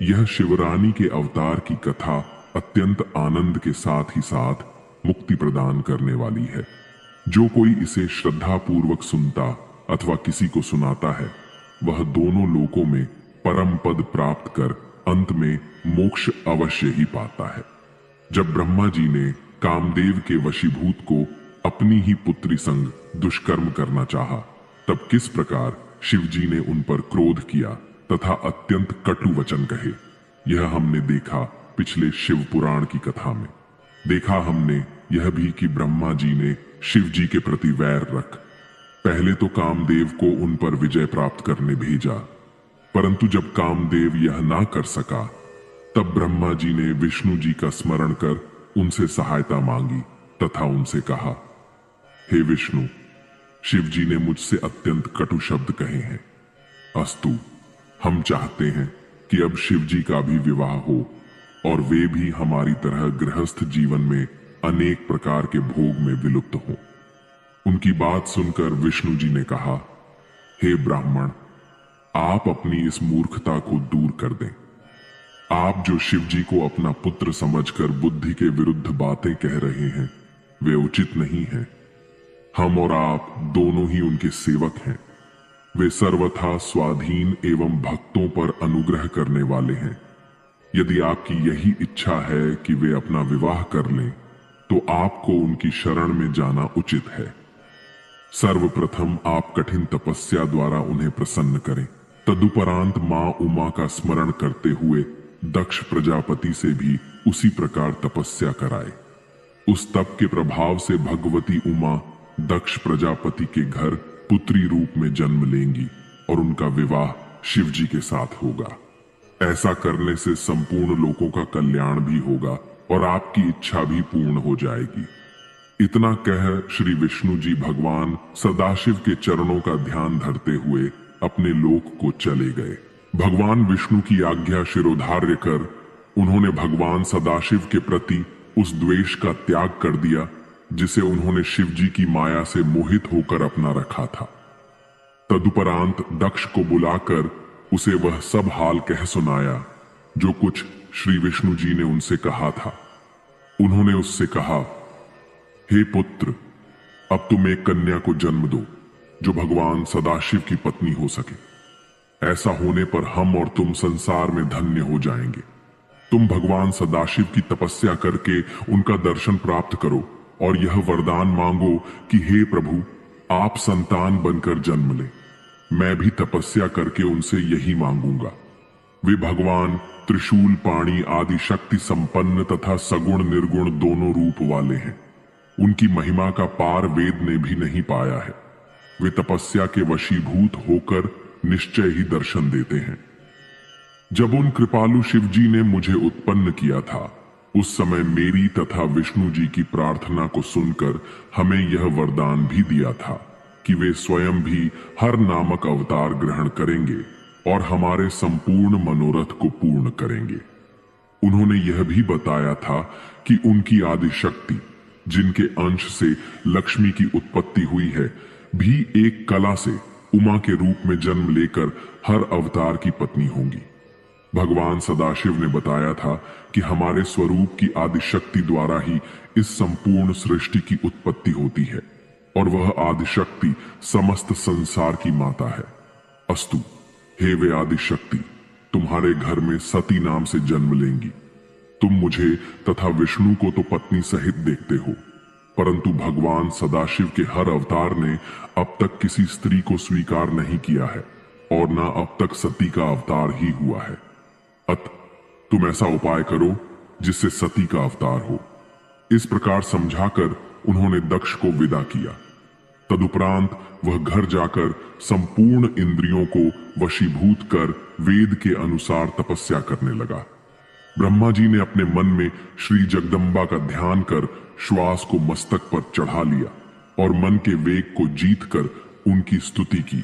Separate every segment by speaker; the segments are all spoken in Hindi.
Speaker 1: यह शिवरानी के अवतार की कथा अत्यंत आनंद के साथ ही साथ मुक्ति प्रदान करने वाली है। जो कोई इसे श्रद्धापूर्वक सुनता अथवा किसी को सुनाता है, वह दोनों लोकों में परम पद प्राप्त कर अंत में मोक्ष अवश्य ही पाता है। जब ब्रह्मा जी ने कामदेव के वशीभूत को अपनी ही पुत्री संग दुष्कर्म करना चाहा, तब किस प्रकार शिवजी ने उन पर क्रोध किया तथा अत्यंत कटु वचन कहे, यह हमने देखा पिछले शिव पुराण की कथा में। देखा हमने यह भी कि ब्रह्मा जी ने शिव जी के प्रति वैर रख पहले तो कामदेव को उन पर विजय प्राप्त करने भेजा, परंतु जब कामदेव यह ना कर सका, तब ब्रह्मा जी ने विष्णु जी का स्मरण कर उनसे सहायता मांगी तथा उनसे कहा, हे विष्णु, शिव जी ने मुझसे अत्यंत कटु शब्द कहे हैं। अस्तु, हम चाहते हैं कि अब शिव जी का भी विवाह हो और वे भी हमारी तरह गृहस्थ जीवन में अनेक प्रकार के भोग में विलुप्त हों। उनकी बात सुनकर विष्णु जी ने कहा, हे ब्राह्मण, आप अपनी इस मूर्खता को दूर कर दें। आप जो शिव जी को अपना पुत्र समझकर बुद्धि के विरुद्ध बातें कह रहे हैं, वे उचित नहीं हैं। हम और आप दोनों ही उनके सेवक हैं। वे सर्वथा स्वाधीन एवं भक्तों पर अनुग्रह करने वाले हैं। यदि आपकी यही इच्छा है कि वे अपना विवाह कर लें, तो आपको उनकी शरण में जाना उचित है। सर्वप्रथम आप कठिन तपस्या द्वारा उन्हें प्रसन्न करें। तदुपरांत मां उमा का स्मरण करते हुए दक्ष प्रजापति से भी उसी प्रकार तपस्या कराए। उस तप के प्रभाव से भगवती उमा दक्ष प्रजापति के घर पुत्री रूप में जन्म लेंगी और उनका विवाह शिव जी के साथ होगा। ऐसा करने से संपूर्ण लोकों का कल्याण भी होगा और आपकी इच्छा भी पूर्ण हो जाएगी। इतना कह श्री विष्णु जी भगवान सदाशिव के चरणों का ध्यान धरते हुए अपने लोक को चले गए। भगवान विष्णु की आज्ञा शिरोधार्य कर उन्होंने भगवान सदाशिव के प्रति उस द्वेष का त्याग कर दिया जिसे उन्होंने शिव जी की माया से मोहित होकर अपना रखा था। तदुपरांत दक्ष को बुलाकर उसे वह सब हाल कह सुनाया जो कुछ श्री विष्णु जी ने उनसे कहा था। उन्होंने उससे कहा, हे पुत्र, अब तुम एक कन्या को जन्म दो जो भगवान सदाशिव की पत्नी हो सके। ऐसा होने पर हम और तुम संसार में धन्य हो जाएंगे। तुम भगवान सदाशिव की तपस्या करके उनका दर्शन प्राप्त करो और यह वरदान मांगो कि हे प्रभु, आप संतान बनकर जन्म ले। मैं भी तपस्या करके उनसे यही मांगूंगा। वे भगवान त्रिशूल पाणी आदि शक्ति संपन्न तथा सगुण निर्गुण दोनों रूप वाले हैं। उनकी महिमा का पार वेद ने भी नहीं पाया है। वे तपस्या के वशीभूत होकर निश्चय ही दर्शन देते हैं। जब उन कृपालु शिव जी ने मुझे उत्पन्न किया था, उस समय मेरी तथा विष्णु जी की प्रार्थना को सुनकर हमें यह वरदान भी दिया था कि वे स्वयं भी हर नामक अवतार ग्रहण करेंगे और हमारे संपूर्ण मनोरथ को पूर्ण करेंगे। उन्होंने यह भी बताया था कि उनकी आदि शक्ति, जिनके अंश से लक्ष्मी की उत्पत्ति हुई है, भी एक कला से उमा के रूप में जन्म लेकर हर अवतार की पत्नी होंगी। भगवान सदाशिव ने बताया था कि हमारे स्वरूप की आदि शक्ति द्वारा ही इस संपूर्ण सृष्टि की उत्पत्ति होती है और वह आदि शक्ति समस्त संसार की माता है। अस्तु, हे वे आदि शक्ति, तुम्हारे घर में सती नाम से जन्म लेंगी। तुम मुझे तथा विष्णु को तो पत्नी सहित देखते हो, परंतु भगवान सदाशिव के हर अवतार ने अब तक किसी स्त्री को स्वीकार नहीं किया है और ना अब तक सती का अवतार ही हुआ है। अत तुम ऐसा उपाय करो जिससे सती का अवतार हो। इस प्रकार समझाकर उन्होंने दक्ष को विदा किया। तदुपरांत वह घर जाकर संपूर्ण इंद्रियों को वशीभूत कर वेद के अनुसार तपस्या करने लगा। ब्रह्मा जी ने अपने मन में श्री जगदम्बा का ध्यान कर श्वास को मस्तक पर चढ़ा लिया और मन के वेग को जीत कर उनकी स्तुति की।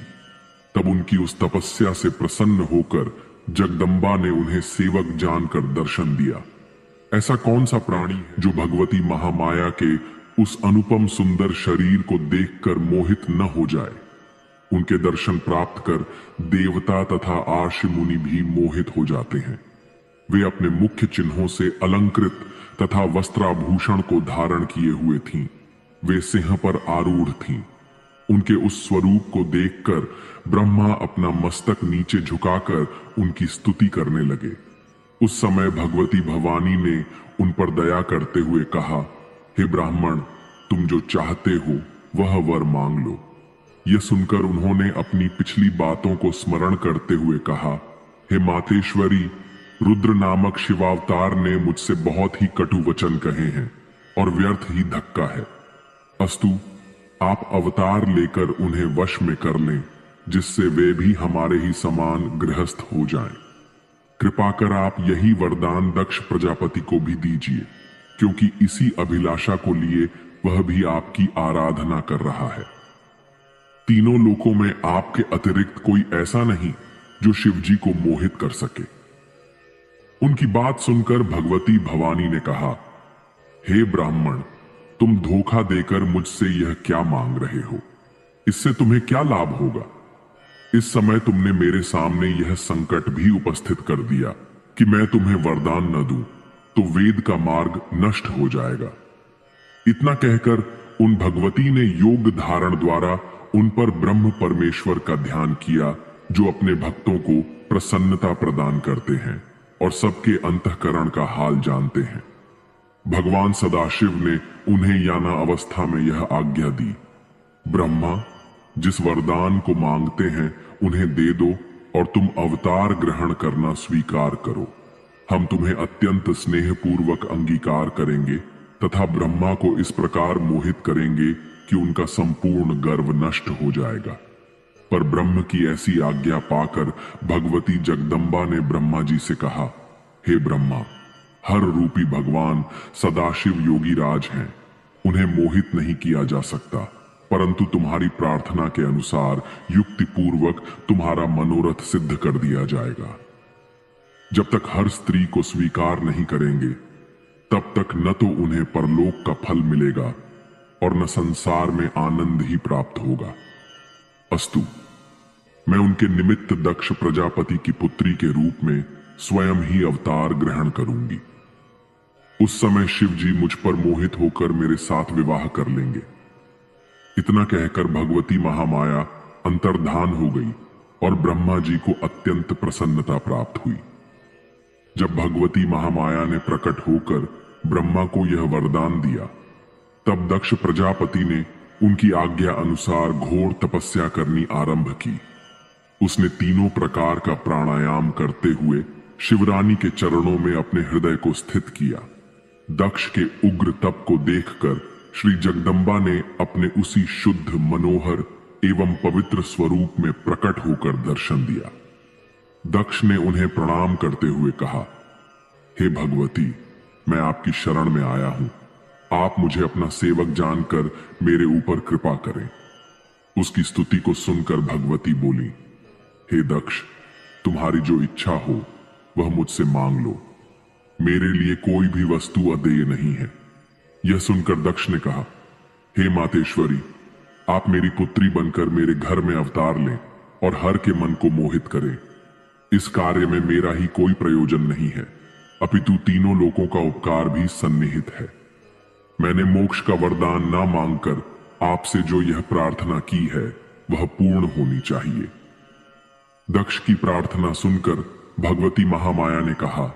Speaker 1: तब उनकी उस तपस्या से प्रसन्न होकर जगदम्बा ने उन्हें सेवक जानकर दर्शन दिया। ऐसा कौन सा प्राणी है जो भगवती महामाया के उस अनुपम सुंदर शरीर को देखकर मोहित न हो जाए। उनके दर्शन प्राप्त कर देवता तथा आर्ष मुनि भी मोहित हो जाते हैं। वे अपने मुख्य चिन्हों से अलंकृत तथा वस्त्राभूषण को धारण किए हुए थीं। वे सिंह पर आरूढ़ थीं। उनके उस स्वरूप को देखकर ब्रह्मा अपना मस्तक नीचे झुकाकर उनकी स्तुति करने लगे। उस समय भगवती भवानी ने उन पर दया करते हुए कहा, हे ब्राह्मण, तुम जो चाहते हो वह वर मांग लो। यह सुनकर उन्होंने अपनी पिछली बातों को स्मरण करते हुए कहा, हे मातेश्वरी, रुद्र नामक शिवावतार ने मुझसे बहुत ही कटु वचन कहे हैं और व्यर्थ ही धक्का है। अस्तु, आप अवतार लेकर उन्हें वश में कर लें, जिससे वे भी हमारे ही समान गृहस्थ हो जाएं। कृपा कर आप यही वरदान दक्ष प्रजापति को भी दीजिए, क्योंकि इसी अभिलाषा को लिए वह भी आपकी आराधना कर रहा है। तीनों लोकों में आपके अतिरिक्त कोई ऐसा नहीं जो शिवजी को मोहित कर सके। उनकी बात सुनकर भगवती भवानी ने कहा, हे ब्राह्मण, तुम धोखा देकर मुझसे यह क्या मांग रहे हो? इससे तुम्हें क्या लाभ होगा? इस समय तुमने मेरे सामने यह संकट भी उपस्थित कर दिया कि मैं तुम्हें वरदान न दूं तो वेद का मार्ग नष्ट हो जाएगा। इतना कहकर उन भगवती ने योग धारण द्वारा उन पर ब्रह्म परमेश्वर का ध्यान किया, जो अपने भक्तों को प्रसन्नता प्रदान करते हैं और सबके अंतःकरण का हाल जानते हैं। भगवान सदाशिव ने उन्हें याना अवस्था में यह आज्ञा दी, ब्रह्मा, जिस वरदान को मांगते हैं उन्हें दे दो और तुम अवतार ग्रहण करना स्वीकार करो। हम तुम्हें अत्यंत स्नेहपूर्वक अंगीकार करेंगे तथा ब्रह्मा को इस प्रकार मोहित करेंगे कि उनका संपूर्ण गर्व नष्ट हो जाएगा। पर ब्रह्म की ऐसी आज्ञा पाकर भगवती जगदम्बा ने ब्रह्मा जी से कहा, हे ब्रह्मा, हर रूपी भगवान सदाशिव योगी राज हैं, उन्हें मोहित नहीं किया जा सकता, परंतु तुम्हारी प्रार्थना के अनुसार युक्ति पूर्वक तुम्हारा मनोरथ सिद्ध कर दिया जाएगा। जब तक हर स्त्री को स्वीकार नहीं करेंगे, तब तक न तो उन्हें परलोक का फल मिलेगा और न संसार में आनंद ही प्राप्त होगा। अस्तु, मैं उनके निमित्त दक्ष प्रजापति की पुत्री के रूप में स्वयं ही अवतार ग्रहण करूंगी। उस समय शिव जी मुझ पर मोहित होकर मेरे साथ विवाह कर लेंगे। इतना कहकर भगवती महामाया अंतर्धान हो गई और ब्रह्मा जी को अत्यंत प्रसन्नता प्राप्त हुई। जब भगवती महामाया ने प्रकट होकर ब्रह्मा को यह वरदान दिया, तब दक्ष प्रजापति ने उनकी आज्ञा अनुसार घोर तपस्या करनी आरंभ की। उसने तीनों प्रकार का प्राणायाम करते हुए शिवरानी के चरणों में अपने हृदय को स्थित किया। दक्ष के उग्र तप को देखकर श्री जगदम्बा ने अपने उसी शुद्ध, मनोहर एवं पवित्र स्वरूप में प्रकट होकर दर्शन दिया। दक्ष ने उन्हें प्रणाम करते हुए कहा, हे भगवती, मैं आपकी शरण में आया हूं। आप मुझे अपना सेवक जानकर मेरे ऊपर कृपा करें। उसकी स्तुति को सुनकर भगवती बोली, हे दक्ष, तुम्हारी जो इच्छा हो वह मुझसे मांग लो। मेरे लिए कोई भी वस्तु अदेय नहीं है। यह सुनकर दक्ष ने कहा, हे मातेश्वरी, आप मेरी पुत्री बनकर मेरे घर में अवतार लें और हर के मन को मोहित करें। इस कार्य में मेरा ही कोई प्रयोजन नहीं है, अपितु तीनों लोकों का उपकार भी सन्निहित है। मैंने मोक्ष का वरदान ना मांगकर आपसे जो यह प्रार्थना की है वह पूर्ण होनी चाहिए। दक्ष की प्रार्थना सुनकर भगवती महामाया ने कहा,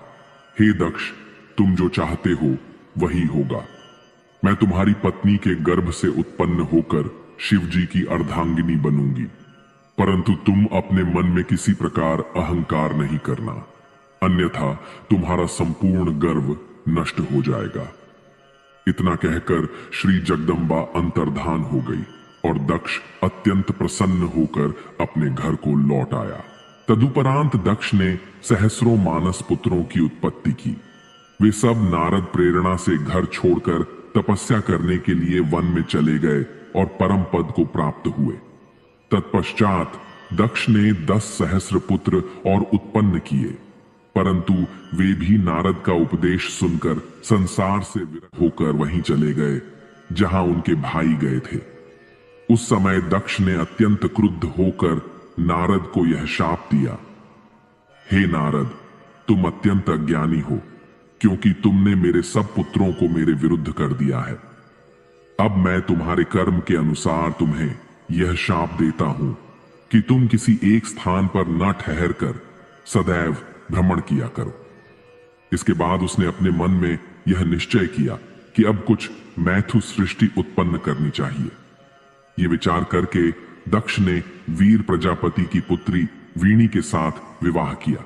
Speaker 1: हे दक्ष, तुम जो चाहते हो वही होगा। मैं तुम्हारी पत्नी के गर्भ से उत्पन्न होकर शिवजी की अर्धांगिनी बनूंगी, परंतु तुम अपने मन में किसी प्रकार अहंकार नहीं करना, अन्यथा तुम्हारा संपूर्ण गर्व नष्ट हो जाएगा। इतना कहकर श्री जगदम्बा अंतर्धान हो गई और दक्ष अत्यंत प्रसन्न होकर अपने घर को लौट आया। तदुपरांत दक्ष ने सहस्रों मानस पुत्रों की उत्पत्ति की। वे सब नारद प्रेरणा से घर छोड़कर तपस्या करने के लिए वन में चले गए और परम पद को प्राप्त हुए। तत्पश्चात दक्ष ने 10 सहस्र पुत्र और उत्पन्न किए, परंतु वे भी नारद का उपदेश सुनकर संसार से विरक्त होकर वहीं चले गए जहां उनके भाई गए थे। उस समय दक्ष ने अत्यंत क्रुद्ध होकर नारद को यह शाप दिया, हे नारद, तुम अत्यंत अज्ञानी हो, क्योंकि तुमने मेरे सब पुत्रों को मेरे विरुद्ध कर दिया है। अब मैं तुम्हारे कर्म के अनुसार तुम्हें यह शाप देता हूं कि तुम किसी एक स्थान पर न ठहर कर सदैव भ्रमण किया करो। इसके बाद उसने अपने मन में यह निश्चय किया कि अब कुछ मैथु सृष्टि उत्पन्न करनी चाहिए। ये विचार करके दक्ष ने वीर प्रजापति की पुत्री वीणी के साथ विवाह किया।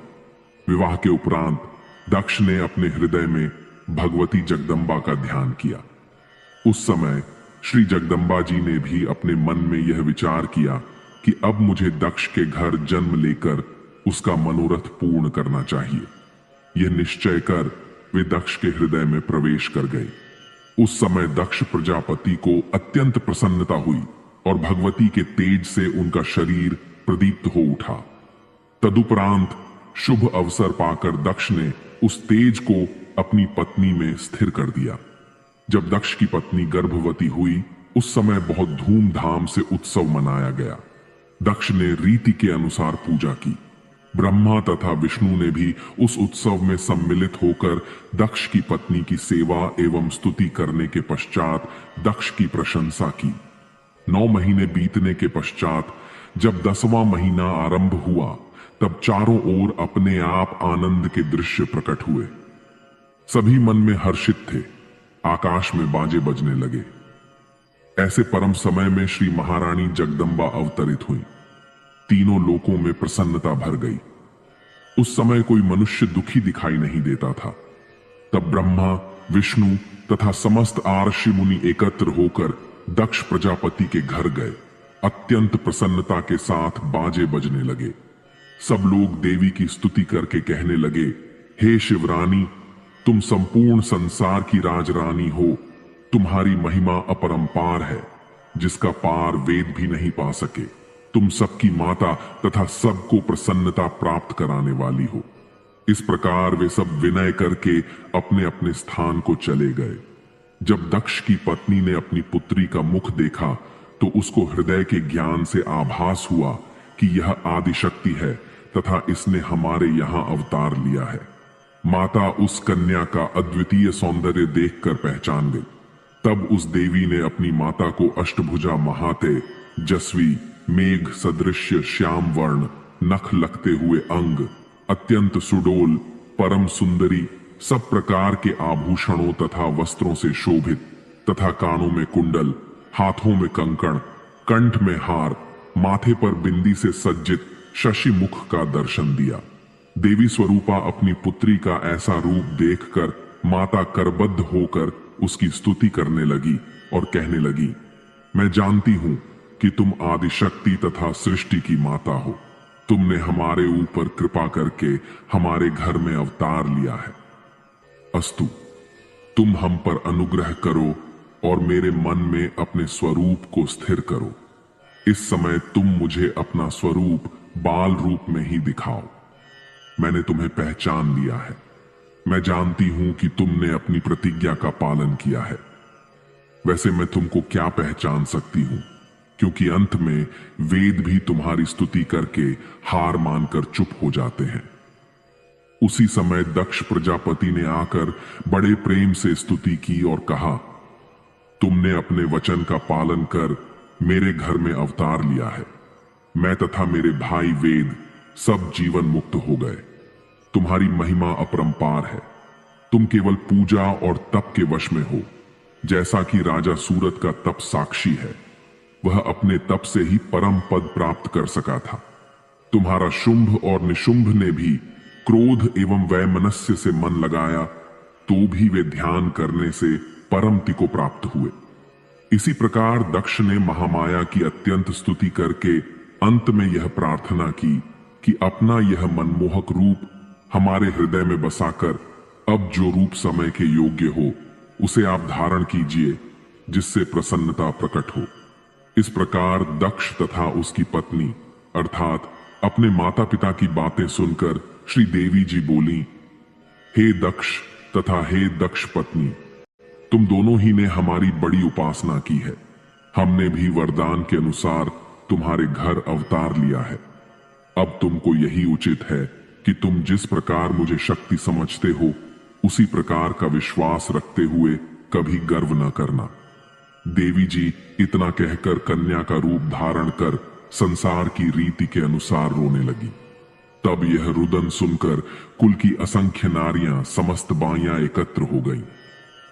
Speaker 1: विवाह के उपरांत दक्ष ने अपने हृदय में भगवती जगदम्बा का ध्यान किया। उस समय श्री जगदम्बा जी ने भी अपने मन में यह विचार किया कि अब मुझे दक्ष के घर जन्म लेकर उसका मनोरथ पूर्ण करना चाहिए। यह निश्चय कर वे दक्ष के हृदय में प्रवेश कर गए। उस समय दक्ष प्रजापति को अत्यंत प्रसन्नता हुई और भगवती के तेज से उनका शरीर प्रदीप्त हो उठा। तदुपरांत शुभ अवसर पाकर दक्ष ने उस तेज को अपनी पत्नी में स्थिर कर दिया। जब दक्ष की पत्नी गर्भवती हुई, उस समय बहुत धूमधाम से उत्सव मनाया गया। दक्ष ने रीति के अनुसार पूजा की। ब्रह्मा तथा विष्णु ने भी उस उत्सव में सम्मिलित होकर दक्ष की पत्नी की सेवा एवं स्तुति करने के पश्चात दक्ष की प्रशंसा की। 9 महीने बीतने के पश्चात जब 10वां महीना आरंभ हुआ, तब चारों ओर अपने आप आनंद के दृश्य प्रकट हुए। सभी मन में हर्षित थे। आकाश में बाजे बजने लगे। ऐसे परम समय में श्री महारानी जगदम्बा अवतरित हुई। तीनों लोकों में प्रसन्नता भर गई। उस समय कोई मनुष्य दुखी दिखाई नहीं देता था। तब ब्रह्मा, विष्णु तथा समस्त आर्षि मुनि एकत्र होकर दक्ष प्रजापति के घर गए। अत्यंत प्रसन्नता के साथ बाजे बजने लगे। सब लोग देवी की स्तुति करके कहने लगे, हे शिवरानी, तुम संपूर्ण संसार की राजरानी हो। तुम्हारी महिमा अपरंपार है, जिसका पार वेद भी नहीं पा सके। तुम सबकी माता तथा सबको प्रसन्नता प्राप्त कराने वाली हो। इस प्रकार वे सब विनय करके अपने अपने स्थान को चले गए। जब दक्ष की पत्नी ने अपनी पुत्री का मुख देखा, तो उसको हृदय के ज्ञान से आभास हुआ कि यह आदिशक्ति है तथा इसने हमारे यहां अवतार लिया है। माता उस कन्या का अद्वितीय सौंदर्य देखकर पहचान गई। तब उस देवी ने अपनी माता को अष्टभुजा महाते, जस्वी, मेघ सदृश्य श्याम वर्ण, नख लगते हुए अंग, अत्यंत सुडोल, परम सुंदरी, सब प्रकार के आभूषणों तथा वस्त्रों से शोभित तथा कानों में कुंडल, हाथों में कंकण, कंठ में हार, माथे पर बिंदी से सज्जित शशि मुख का दर्शन दिया। देवी स्वरूपा अपनी पुत्री का ऐसा रूप देखकर माता करबद्ध होकर उसकी स्तुति करने लगी और कहने लगी, मैं जानती हूं कि तुम आदिशक्ति तथा सृष्टि की माता हो। तुमने हमारे ऊपर कृपा करके हमारे घर में अवतार लिया है। अस्तु, तुम हम पर अनुग्रह करो और मेरे मन में अपने स्वरूप को स्थिर करो। इस समय तुम मुझे अपना स्वरूप बाल रूप में ही दिखाओ। मैंने तुम्हें पहचान लिया है। मैं जानती हूं कि तुमने अपनी प्रतिज्ञा का पालन किया है। वैसे मैं तुमको क्या पहचान सकती हूं, क्योंकि अंत में वेद भी तुम्हारी स्तुति करके हार मानकर चुप हो जाते हैं। उसी समय दक्ष प्रजापति ने आकर बड़े प्रेम से स्तुति की और कहा, तुमने अपने वचन का पालन कर मेरे घर में अवतार लिया है। मैं तथा मेरे भाई वेद सब जीवन मुक्त हो गए। तुम्हारी महिमा अपरंपार है। तुम केवल पूजा और तप के वश में हो। जैसा कि राजा सूरत का तप साक्षी है, वह अपने तप से ही परम पद प्राप्त कर सका था। तुम्हारा शुंभ और निशुंभ ने भी क्रोध एवं वैमनस्य से मन लगाया, तो भी वे ध्यान करने से परम ति को प्राप्त हुए। इसी प्रकार दक्ष ने महामाया की अत्यंत स्तुति करके अंत में यह प्रार्थना की कि अपना यह मनमोहक रूप हमारे हृदय में बसाकर अब जो रूप समय के योग्य हो उसे आप धारण कीजिए, जिससे प्रसन्नता प्रकट हो। इस प्रकार दक्ष तथा उसकी पत्नी अर्थात अपने माता पिता की बातें सुनकर श्री देवी जी बोली, हे दक्ष तथा हे दक्ष पत्नी, तुम दोनों ही ने हमारी बड़ी उपासना की है। हमने भी वरदान के अनुसार तुम्हारे घर अवतार लिया है। अब तुमको यही उचित है कि तुम जिस प्रकार मुझे शक्ति समझते हो उसी प्रकार का विश्वास रखते हुए कभी गर्व न करना। देवी जी इतना कहकर कन्या का रूप धारण कर संसार की रीति के अनुसार रोने लगी। तब यह रुदन सुनकर कुल की असंख्य नारियां समस्त बाइयां एकत्र हो गईं।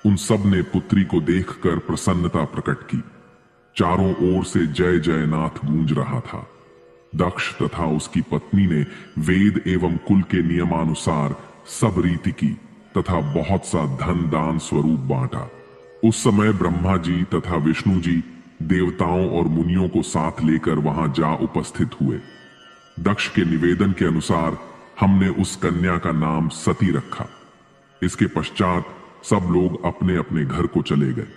Speaker 1: उन सब ने पुत्री को देखकर प्रसन्नता प्रकट की। चारों ओर से जय जय नाथ गूंज रहा था। दक्ष तथा उसकी पत्नी ने वेद एवं कुल के नियमानुसार सब रीति की तथा बहुत सा धन दान स्वरूप बांटा। उस समय ब्रह्मा जी तथा विष्णु जी देवताओं और मुनियों को साथ लेकर वहां जा उपस्थित हुए। दक्ष के निवेदन के अनुसार हमने उस कन्या का नाम सती रखा। इसके पश्चात सब लोग अपने अपने घर को चले गए।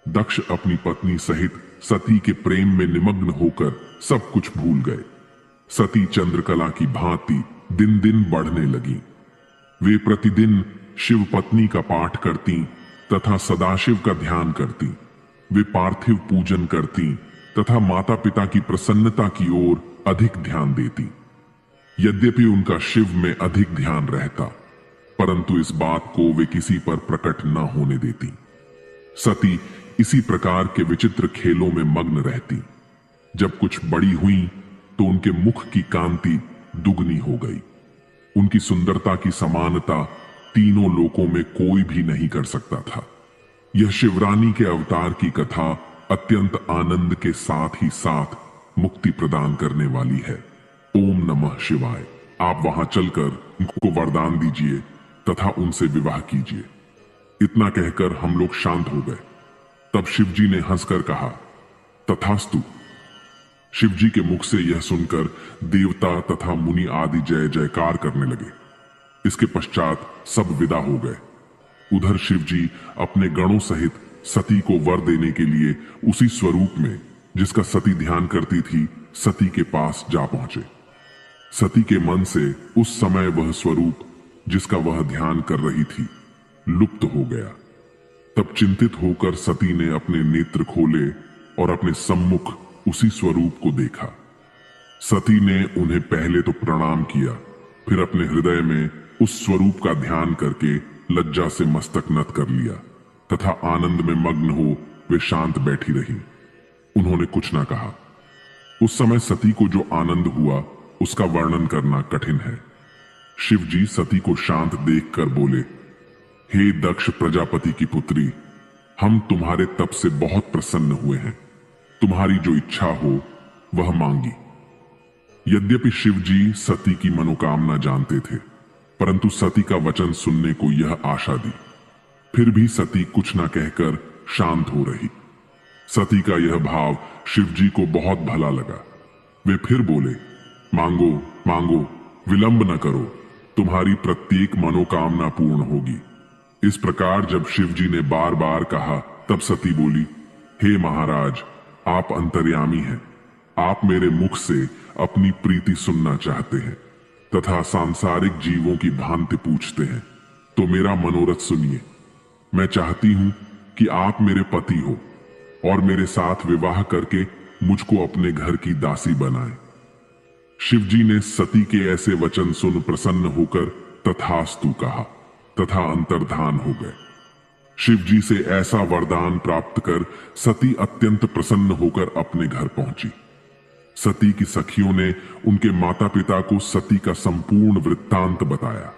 Speaker 1: दक्ष अपनी पत्नी सहित सती के प्रेम में निमग्न होकर सब कुछ भूल गए। सती चंद्रकला की भांति दिन दिन बढ़ने लगी। वे प्रतिदिन शिव पत्नी का पाठ करती तथा सदाशिव का ध्यान करती। वे पार्थिव पूजन करती तथा माता पिता की प्रसन्नता की ओर अधिक ध्यान देती। यद्यपि उनका शिव में अधिक ध्यान रहता, परंतु इस बात को वे किसी पर प्रकट न होने देती। सती इसी प्रकार के विचित्र खेलों में मग्न रहती। जब कुछ बड़ी हुई तो उनके मुख की कांति दुगनी हो गई। उनकी सुंदरता की समानता तीनों लोकों में कोई भी नहीं कर सकता था। यह शिवरानी के अवतार की कथा अत्यंत आनंद के साथ ही साथ मुक्ति प्रदान करने वाली है। ओम नमः शिवाय। आप वहां चलकर उनको वरदान दीजिए तथा उनसे विवाह कीजिए। इतना कहकर हम लोग शांत हो गए। तब शिवजी ने हंसकर कहा, तथास्तु। शिवजी के मुख से यह सुनकर देवता तथा मुनि आदि जय जयकार करने लगे। इसके पश्चात सब विदा हो गए। उधर शिवजी अपने गणों सहित सती को वर देने के लिए उसी स्वरूप में जिसका सती ध्यान करती थी सती के पास जा पहुंचे। सती के मन से उस समय वह स्वरूप जिसका वह ध्यान कर रही थी लुप्त हो गया। तब चिंतित होकर सती ने अपने नेत्र खोले और अपने सम्मुख उसी स्वरूप को देखा। सती ने उन्हें पहले तो प्रणाम किया, फिर अपने हृदय में उस स्वरूप का ध्यान करके लज्जा से मस्तक नत कर लिया तथा आनंद में मग्न हो वे शांत बैठी रही। उन्होंने कुछ ना कहा। उस समय सती को जो आनंद हुआ उसका वर्णन करना कठिन है। शिवजी सती को शांत देखकर बोले, हे दक्ष प्रजापति की पुत्री, हम तुम्हारे तप से बहुत प्रसन्न हुए हैं। तुम्हारी जो इच्छा हो वह मांगी। यद्यपि शिवजी सती की मनोकामना जानते थे, परंतु सती का वचन सुनने को यह आशा दी। फिर भी सती कुछ ना कहकर शांत हो रही। सती का यह भाव शिवजी को बहुत भला लगा। वे फिर बोले, मांगो मांगो, विलंब न करो, तुम्हारी प्रत्येक मनोकामना पूर्ण होगी। इस प्रकार जब शिवजी ने बार बार कहा तब सती बोली, हे महाराज, आप अंतर्यामी हैं। आप मेरे मुख से अपनी प्रीति सुनना चाहते हैं तथा सांसारिक जीवों की भांति पूछते हैं, तो मेरा मनोरथ सुनिए। मैं चाहती हूं कि आप मेरे पति हो और मेरे साथ विवाह करके मुझको अपने घर की दासी बनाएं। शिवजी ने सती के ऐसे वचन सुन प्रसन्न होकर तथास्तु कहा तथा अंतर्धान हो गए। शिवजी से ऐसा वरदान प्राप्त कर सती अत्यंत प्रसन्न होकर अपने घर पहुंची। सती की सखियों ने उनके माता पिता को सती का संपूर्ण वृत्तांत बताया।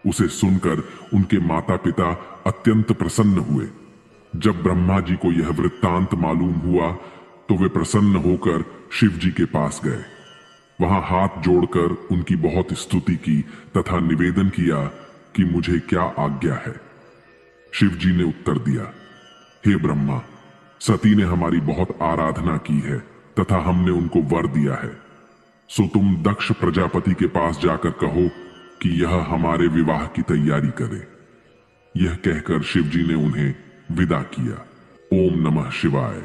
Speaker 1: उसे सुनकर उनके माता पिता अत्यंत प्रसन्न हुए। जब ब्रह्मा जी को यह वृत्तांत मालूम हुआ तो वे प्रसन्न होकर शिवजी के पास गए। वहां हाथ जोड़कर उनकी बहुत स्तुति की तथा निवेदन किया कि मुझे क्या आज्ञा है। शिवजी ने उत्तर दिया, हे ब्रह्मा, सती ने हमारी बहुत आराधना की है तथा हमने उनको वर दिया है। सो तुम दक्ष प्रजापति के पास जाकर कहो कि यह हमारे विवाह की तैयारी करे। यह कहकर शिवजी ने उन्हें विदा किया। ओम नमः शिवाय।